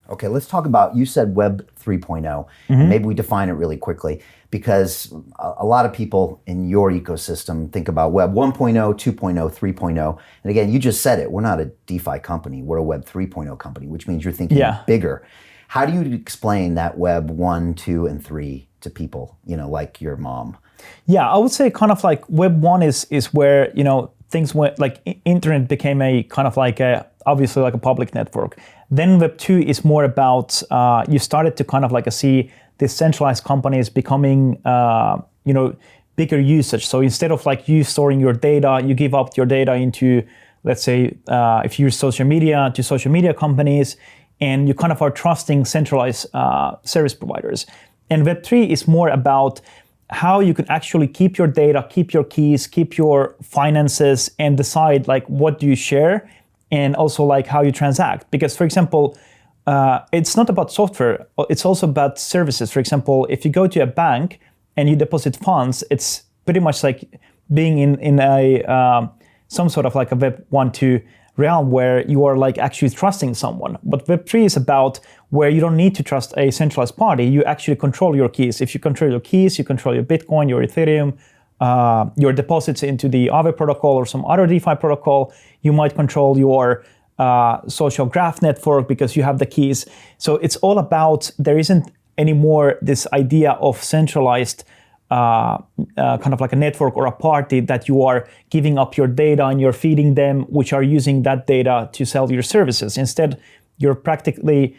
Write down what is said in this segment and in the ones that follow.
Okay, let's talk about, you said Web 3.0, and maybe we define it really quickly, because a lot of people in your ecosystem think about Web 1.0, 2.0, 3.0. And again, you just said it, we're not a DeFi company, we're a Web 3.0 company, which means you're thinking bigger. How do you explain that Web 1, 2, and 3 to people, like your mom? Yeah, I would say kind of like Web 1 is where, things went, like internet became a kind of like obviously like a public network. Then Web 2 is more about, you started to kind of like see decentralized companies becoming, bigger usage. So instead of like you storing your data, you give up your data into, let's say, if you use social media, to social media companies, and you kind of are trusting centralized service providers. And Web 3 is more about how you can actually keep your data, keep your keys, keep your finances, and decide like what do you share, and also like how you transact. Because for example, it's not about software, it's also about services. For example, if you go to a bank and you deposit funds, it's pretty much like being in a some sort of like a Web 1.2 realm where you are like actually trusting someone. But Web 3 is about where you don't need to trust a centralized party. You actually control your keys. If you control your keys, you control your Bitcoin, your Ethereum, your deposits into the Aave protocol or some other DeFi protocol. You might control your social graph network because you have the keys. So it's all about, there isn't anymore this idea of centralized kind of like a network or a party that you are giving up your data and you're feeding them, which are using that data to sell your services. Instead, you're practically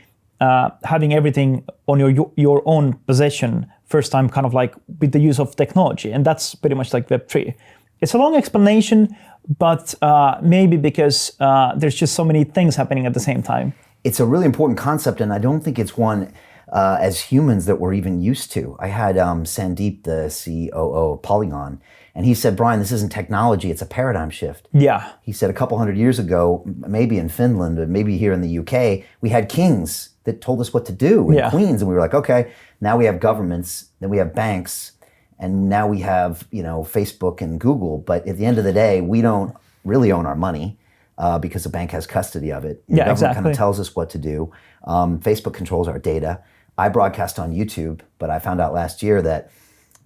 having everything on your own possession, first time kind of like with the use of technology. And that's pretty much like Web 3. It's a long explanation, but maybe because there's just so many things happening at the same time. It's a really important concept, and I don't think it's one as humans that we're even used to. I had Sandeep, the COO of Polygon, and he said, Brian, this isn't technology, it's a paradigm shift. Yeah. He said a couple hundred years ago, maybe in Finland, or maybe here in the UK, we had kings that told us what to do, and queens, and we were like, okay, now we have governments, then we have banks, and now we have, Facebook and Google. But at the end of the day, we don't really own our money because the bank has custody of it. The government kind of tells us what to do. Facebook controls our data. I broadcast on YouTube, but I found out last year that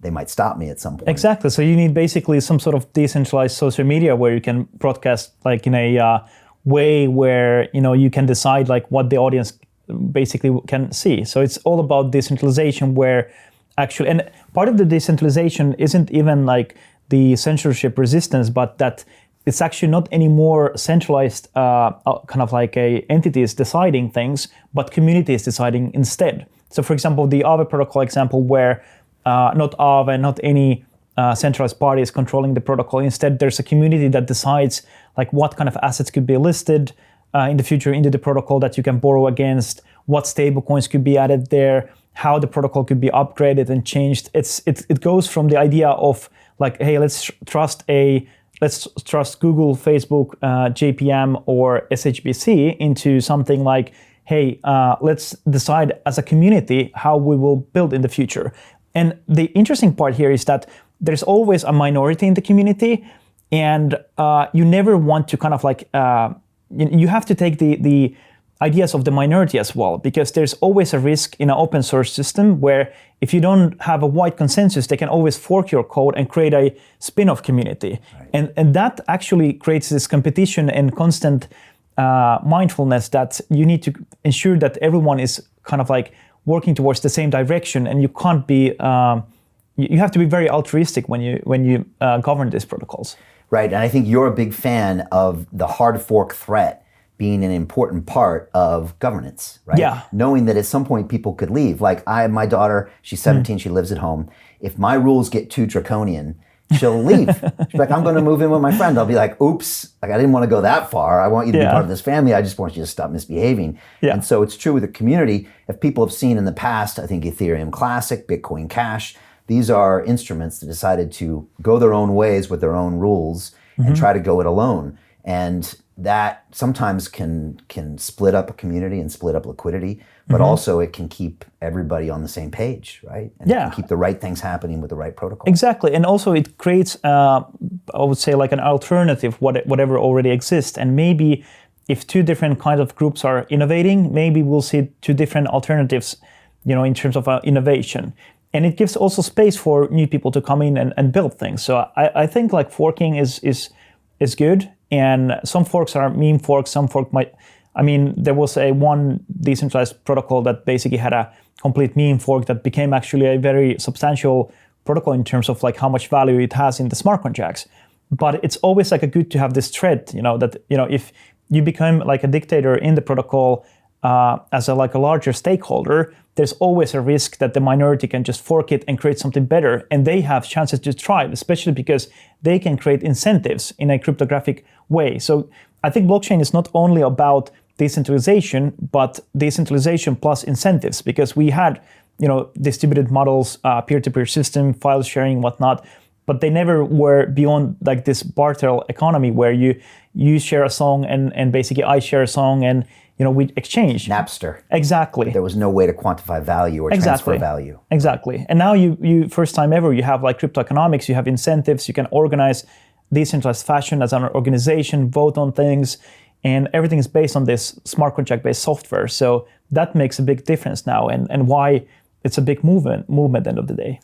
they might stop me at some point. Exactly. So you need basically some sort of decentralized social media where you can broadcast like in a way where you can decide like what the audience basically can see. So it's all about decentralization, where actually, and part of the decentralization isn't even like the censorship resistance, but that it's actually not anymore centralized kind of like entities deciding things, but communities deciding instead. So for example, the Aave protocol example where not Aave, not any centralized party is controlling the protocol. Instead, there's a community that decides like what kind of assets could be listed in the future into the protocol that you can borrow against, what stablecoins could be added there, how the protocol could be upgraded and changed. It goes from the idea of like, hey, let's trust Google, Facebook, JPM, or SHBC into something like, hey, let's decide as a community how we will build in the future. And the interesting part here is that there's always a minority in the community, and you never want to kind of like, you have to take the ideas of the minority as well, because there's always a risk in an open source system where if you don't have a wide consensus, they can always fork your code and create a spin-off community. Right. And that actually creates this competition and constant mindfulness that you need to ensure that everyone is kind of like working towards the same direction, and you can't be, you have to be very altruistic when you govern these protocols. Right, and I think you're a big fan of the hard fork threat being an important part of governance, right? Yeah. Knowing that at some point people could leave. Like my daughter, she's 17, she lives at home. If my rules get too draconian, she'll leave. She's like, I'm going to move in with my friend. I'll be like, oops, like I didn't want to go that far. I want you to be part of this family. I just want you to stop misbehaving. Yeah. And so it's true with the community. If people have seen in the past, I think Ethereum Classic, Bitcoin Cash, these are instruments that decided to go their own ways with their own rules and try to go it alone. And that sometimes can split up a community and split up liquidity, but also it can keep everybody on the same page, right? And it can keep the right things happening with the right protocol. Exactly, and also it creates, I would say, like an alternative, whatever already exists, and maybe if two different kinds of groups are innovating, maybe we'll see two different alternatives, in terms of innovation. And it gives also space for new people to come in and build things. So I think like forking is good. And some forks are meme forks. Some fork there was one decentralized protocol that basically had a complete meme fork that became actually a very substantial protocol in terms of like how much value it has in the smart contracts. But it's always like a good to have this thread, that if you become like a dictator in the protocol as a larger stakeholder, there's always a risk that the minority can just fork it and create something better, and they have chances to thrive, especially because they can create incentives in a cryptographic way. So I think blockchain is not only about decentralization, but decentralization plus incentives, because we had, distributed models, peer-to-peer system, file sharing, whatnot, but they never were beyond like this barter economy where you share a song and basically I share a song and we exchange. Napster. Exactly. There was no way to quantify value or transfer value. Exactly. And now you first time ever, you have like crypto economics, you have incentives, you can organize decentralized fashion as an organization, vote on things, and everything is based on this smart contract based software. So that makes a big difference now and why it's a big movement at the end of the day.